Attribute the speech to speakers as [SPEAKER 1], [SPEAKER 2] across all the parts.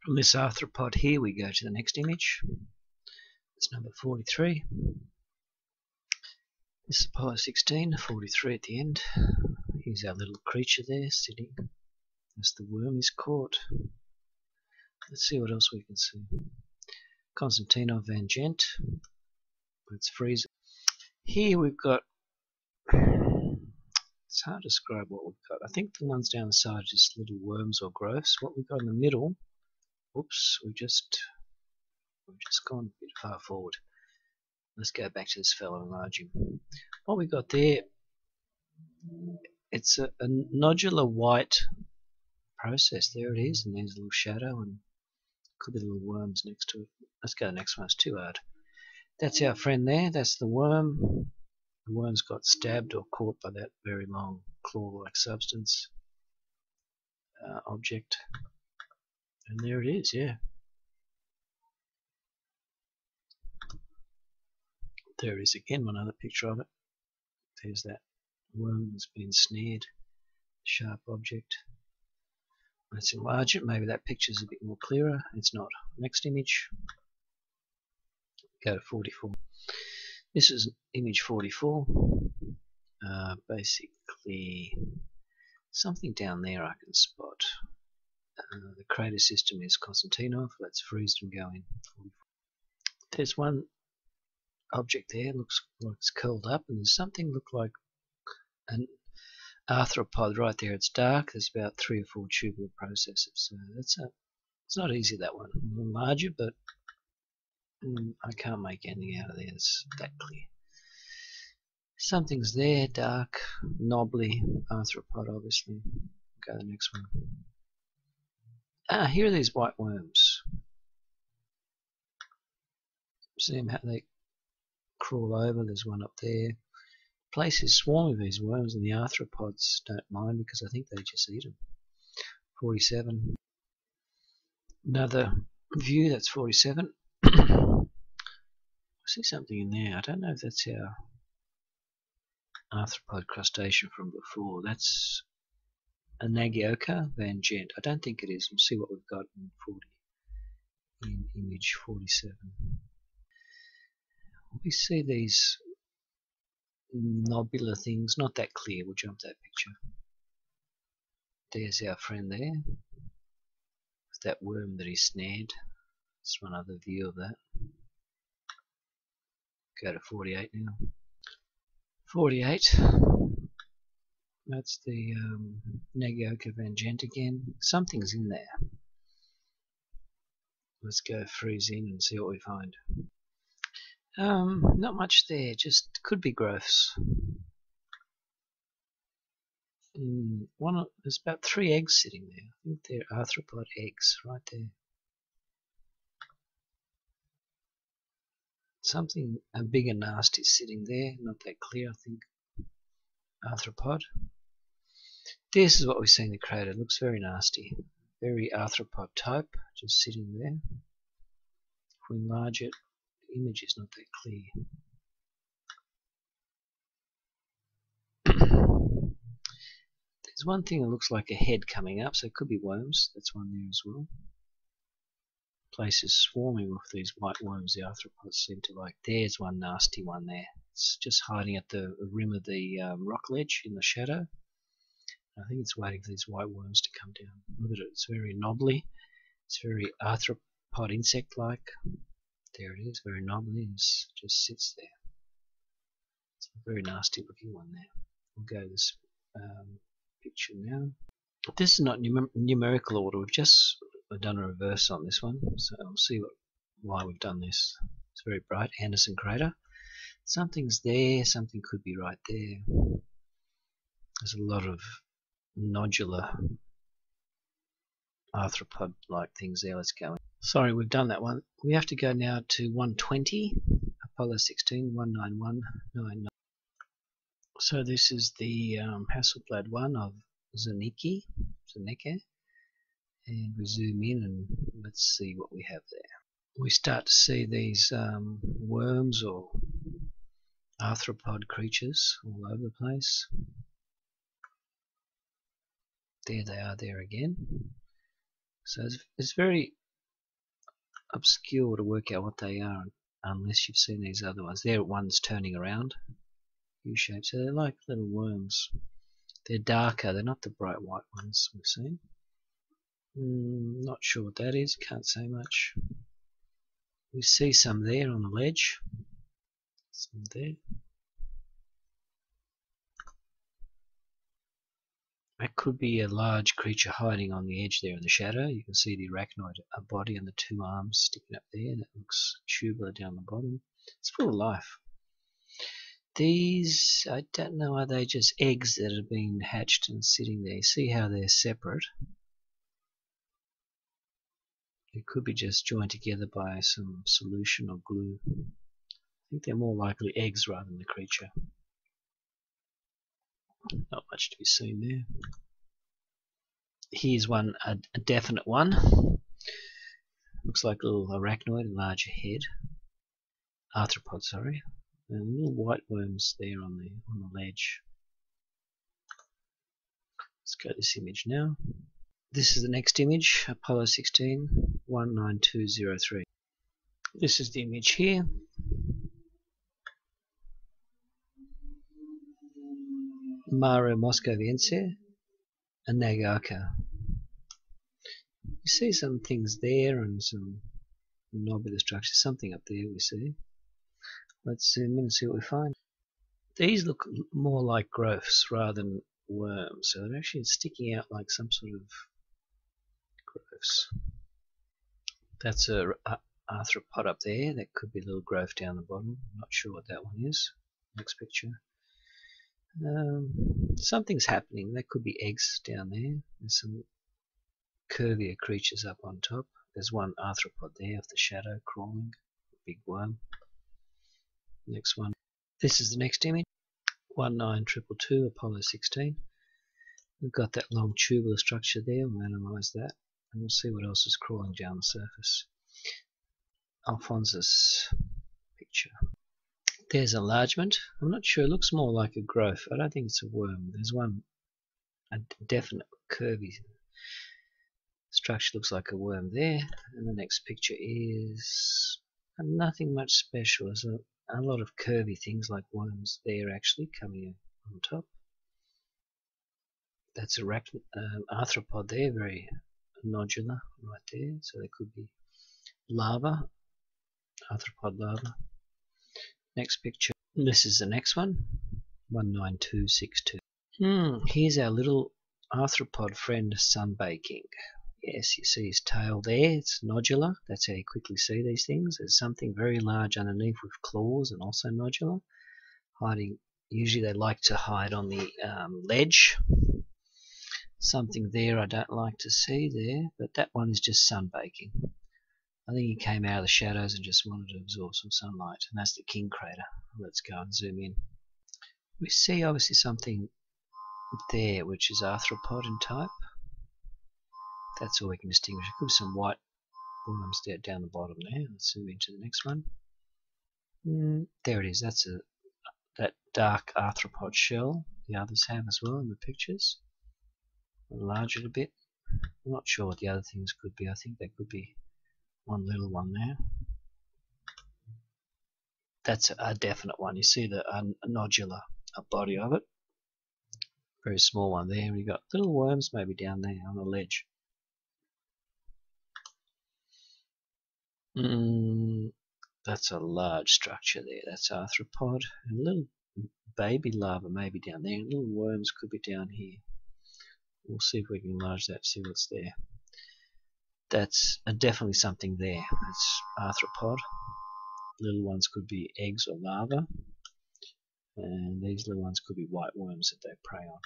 [SPEAKER 1] From this arthropod here we go to the next image. It's number 43. This is Apollo 16, 43 at the end. Here's our little creature there sitting as the worm is caught. Let's see what else we can see. Konstantinov Van Gent. Let's freeze it. Here we've got, it's hard to describe what we've got. I think the ones down the side are just little worms or growths. What we've got in the middle, oops, we've just gone a bit far forward. Let's go back to this fellow and enlarge him. What we've got there, it's a nodular white process. There it is, and there's a little shadow, and could be little worms next to it. Let's go to the next one, it's too hard. That's our friend there, that's the worm. The worm's got stabbed or caught by that very long claw-like substance object. And there it is, yeah. There it is again, one other picture of it. There's that worm that's been snared, sharp object. Let's enlarge it, maybe that picture's a bit more clearer. It's not. Next image. Go to 44. This is image 44. Basically, something down there I can spot. The crater system is Konstantinov. Let's freeze and go in. 44. There's one object there, looks like it's curled up, and there's something look like an arthropod right there. It's dark. There's about 3 or 4 tubular processes. So it's not easy, that one. A little larger, but I can't make anything out of there. It's that clear. Something's there, dark, knobbly arthropod, obviously. Go to the next one. Here are these white worms. See how they crawl over. There's one up there. The place is swarming with these worms, and the arthropods don't mind because I think they just eat them. 47. Another view, that's 47. I see something in there. I don't know if that's our arthropod crustacean from before. That's a Nagioka Van Gent. I don't think it is. We'll see what we've got in image 47. We see these nobular things, not that clear. We'll jump that picture. There's our friend there. That worm that he snared. That's one other view of that. Go to 48 now. 48. That's the Nagioka Van Gent again. Something's in there. Let's go freeze in and see what we find. Not much there, just could be growths. There's about 3 eggs sitting there. I think they're arthropod eggs right there. Something big and nasty sitting there, not that clear, I think. Arthropod. This is what we see in the crater. It looks very nasty. Very arthropod type, just sitting there. If we enlarge it, the image is not that clear. There's one thing that looks like a head coming up, so it could be worms. That's one there as well. The place is swarming with these white worms the arthropods seem to like. There's one nasty one there. It's just hiding at the rim of the rock ledge in the shadow. I think it's waiting for these white worms to come down. Look at it, it's very knobbly. It's very arthropod insect-like. There it is, very knobbly, and just sits there. It's a very nasty looking one there. We'll go to this picture now. This is not numerical order. We've just done a reverse on this one, so I'll see why we've done this. It's very bright. Anderson crater. Something's there. Something could be right there. There's a lot of nodular arthropod-like things there. Let's go. Sorry, we've done that one. We have to go now to 120. Apollo 16, 19199. So this is the Hasselblad one of Zernike, and we zoom in and let's see what we have there. We start to see these worms or arthropod creatures all over the place. There they are there again. So it's very obscure to work out what they are unless you've seen these other ones. They're ones turning around, U-shaped, so they're like little worms. They're darker, they're not the bright white ones we've seen. Not sure what that is, can't say much. We see some there on the ledge. Some there. That could be a large creature hiding on the edge there in the shadow. You can see the arachnoid body and the two arms sticking up there. That looks tubular down the bottom. It's full of life. These, I don't know, are they just eggs that have been hatched and sitting there? See how they're separate? They could be just joined together by some solution or glue. I think they're more likely eggs rather than the creature. Not much to be seen there. Here's one, a definite one. Looks like a little arachnoid, a larger head. Arthropod, sorry. And little white worms there on the ledge. Let's go to this image now. This is the next image, Apollo 16, 19203. This is the image here. Maro moscoviense and Nagaka. You see some things there and some nobular structures, something up there we see. Let's zoom in and see what we find. These look more like growths rather than worms, so they're actually sticking out like some sort of growths. That's a arthropod up there. That could be a little growth down the bottom. Not sure what that one is. Next picture. Something's happening. There could be eggs down there. There's some curvier creatures up on top. There's one arthropod there off the shadow crawling. Big worm. Next one. This is the next image. 19222 Apollo 16. We've got that long tubular structure there. We'll analyze that and we'll see what else is crawling down the surface. Alphonsus picture. There's enlargement. I'm not sure, it looks more like a growth. I don't think it's a worm. There's one, a definite curvy structure, looks like a worm there. And the next picture is nothing much special. There's a lot of curvy things like worms there actually coming on top. That's arthropod there, very nodular right there. So there could be larva, arthropod larva. Next picture. This is the next one, 19262. Here's our little arthropod friend sunbaking. Yes, you see his tail there, it's nodular. That's how you quickly see these things. There's something very large underneath with claws and also nodular. Hiding, usually they like to hide on the ledge. Something there I don't like to see there, but that one is just sunbaking. I think he came out of the shadows and just wanted to absorb some sunlight, and that's the king crater. Let's go and zoom in. We see obviously something there which is arthropod in type. That's all we can distinguish. There could be some white worms there down the bottom there. Let's zoom into the next one. There it is. That's that dark arthropod shell the others have as well in the pictures. Enlarge it a bit. I'm not sure what the other things could be. I think there could be one little one there. That's a definite one. You see the nodular body of it. Very small one there. We've got little worms maybe down there on the ledge. That's a large structure there. That's arthropod. And little baby larva maybe down there. And little worms could be down here. We'll see if we can enlarge that, see what's there. That's definitely something there. That's arthropod. Little ones could be eggs or larvae. And these little ones could be white worms that they prey on.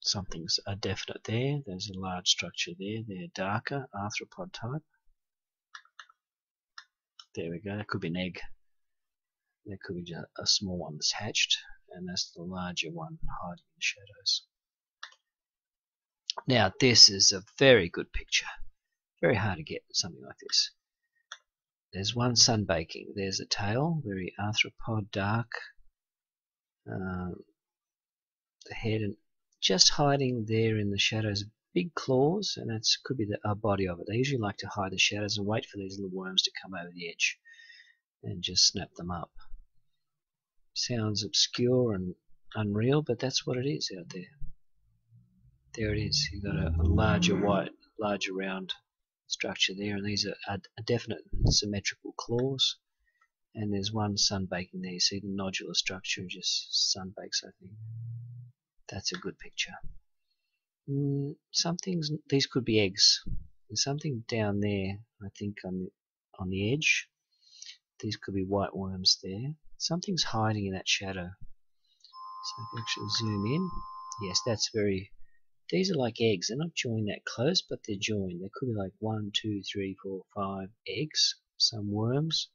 [SPEAKER 1] Something's definite there. There's a large structure there. They're darker, arthropod type. There we go. That could be an egg. There could be just a small one that's hatched, and that's the larger one hiding in the shadows. Now this is a very good picture. Very hard to get something like this. There's one sunbaking. There's a tail, very arthropod, dark. The head, and just hiding there in the shadows big claws, and that could be the body of it. They usually like to hide the shadows and wait for these little worms to come over the edge and just snap them up. Sounds obscure and unreal, but that's what it is out there. There it is. You've got a larger round structure there, and these are definite symmetrical claws. And there's one sunbaking there. You see the nodular structure just sunbakes, I think. That's a good picture. These could be eggs. There's something down there, I think, on the edge. These could be white worms there. Something's hiding in that shadow. So if I actually zoom in, yes, that's very. These are like eggs. They're not joined that close, but they're joined. There could be like 1, 2, 3, 4, 5 eggs, some worms.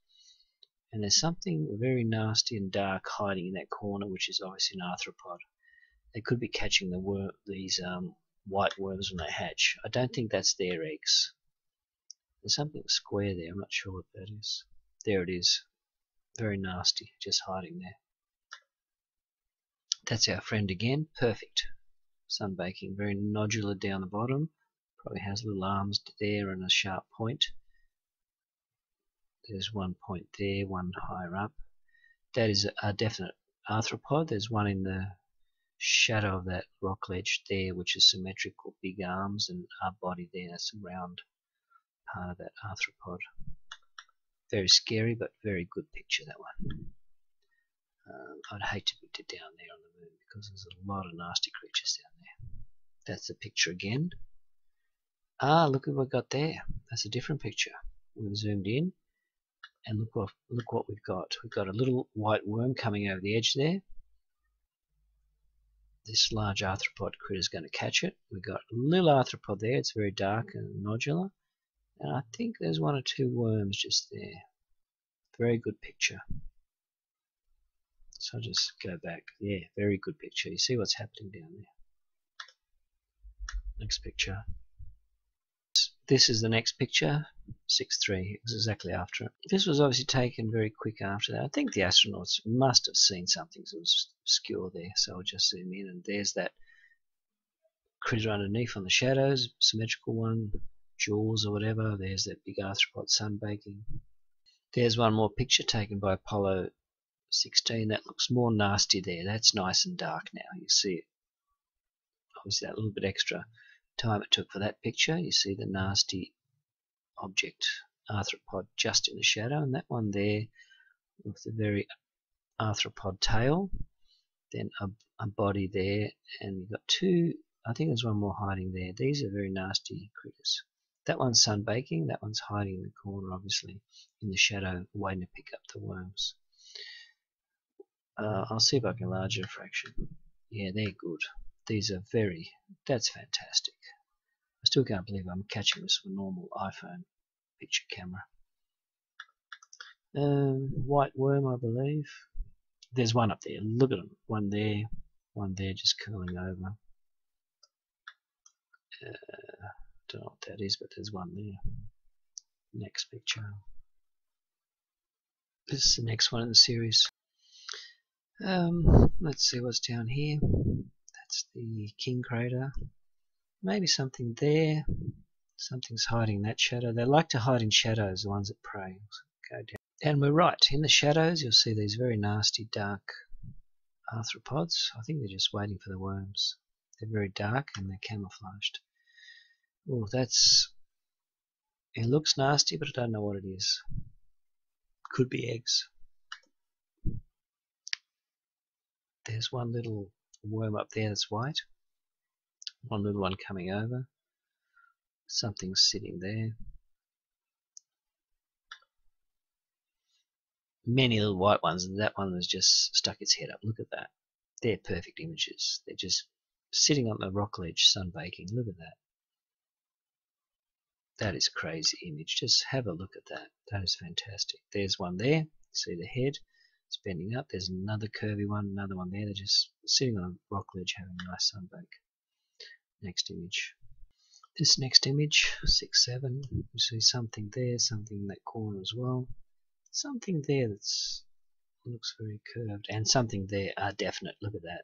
[SPEAKER 1] And there's something very nasty and dark hiding in that corner, which is obviously an arthropod. They could be catching these white worms when they hatch. I don't think that's their eggs. There's something square there. I'm not sure what that is. There it is. Very nasty, just hiding there. That's our friend again. Perfect. Sunbaking. Very nodular down the bottom. Probably has little arms there and a sharp point. There's one point there, one higher up. That is a definite arthropod. There's one in the shadow of that rock ledge there, which is symmetrical, big arms, and our body there. That's a round part of that arthropod. Very scary, but very good picture, that one. I'd hate to be down there on the moon because there's a lot of nasty creatures down there. That's the picture again. Look at what we've got there. That's a different picture. We've zoomed in. And look what we've got. We've got a little white worm coming over the edge there. This large arthropod critter is going to catch it. We've got a little arthropod there. It's very dark and nodular. And I think there's 1 or 2 worms just there. Very good picture. So I'll just go back. Yeah, very good picture. You see what's happening down there. Next picture. This is the next picture, 6.3, it was exactly after it. This was obviously taken very quick after that. I think the astronauts must have seen something that was obscure there, so I'll just zoom in, and there's that critter underneath on the shadows, symmetrical one, jaws or whatever. There's that big arthropod sunbaking. There's one more picture taken by Apollo 16. That looks more nasty there. That's nice and dark now. You see it. Obviously that little bit extra time it took for that picture. You see the nasty object arthropod just in the shadow, and that one there with the very arthropod tail, then a body there, and you've got 2. I think there's one more hiding there. These are very nasty critters. That one's sunbaking, that one's hiding in the corner, obviously in the shadow, waiting to pick up the worms. I'll see if I can enlarge a fraction. Yeah, they're good. These are that's fantastic. I still can't believe I'm catching this with a normal iPhone picture camera. White worm, I believe. There's one up there. Look at them. One there just curling over. Don't know what that is, but there's one there. Next picture. This is the next one in the series. Let's see what's down here. That's the king crater. Maybe something there. Something's hiding in that shadow. They like to hide in shadows, the ones that prey. Go down. And we're right. In the shadows, you'll see these very nasty, dark arthropods. I think they're just waiting for the worms. They're very dark and they're camouflaged. Oh, it looks nasty, but I don't know what it is. Could be eggs. There's one little worm up there that's white. One little one coming over. Something's sitting there. Many little white ones, and that one has just stuck its head up. Look at that. They're perfect images. They're just sitting on the rock ledge sunbaking. Look at that. That is a crazy image. Just have a look at that. That is fantastic. There's one there. See the head. It's bending up. There's another curvy one, another one there. They're just sitting on a rock ledge having a nice sunbake. Next image. This next image, 6.7. You see something there, something in that corner as well. Something there that's looks very curved, and something there definite. Look at that.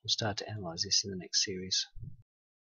[SPEAKER 1] We'll start to analyse this in the next series.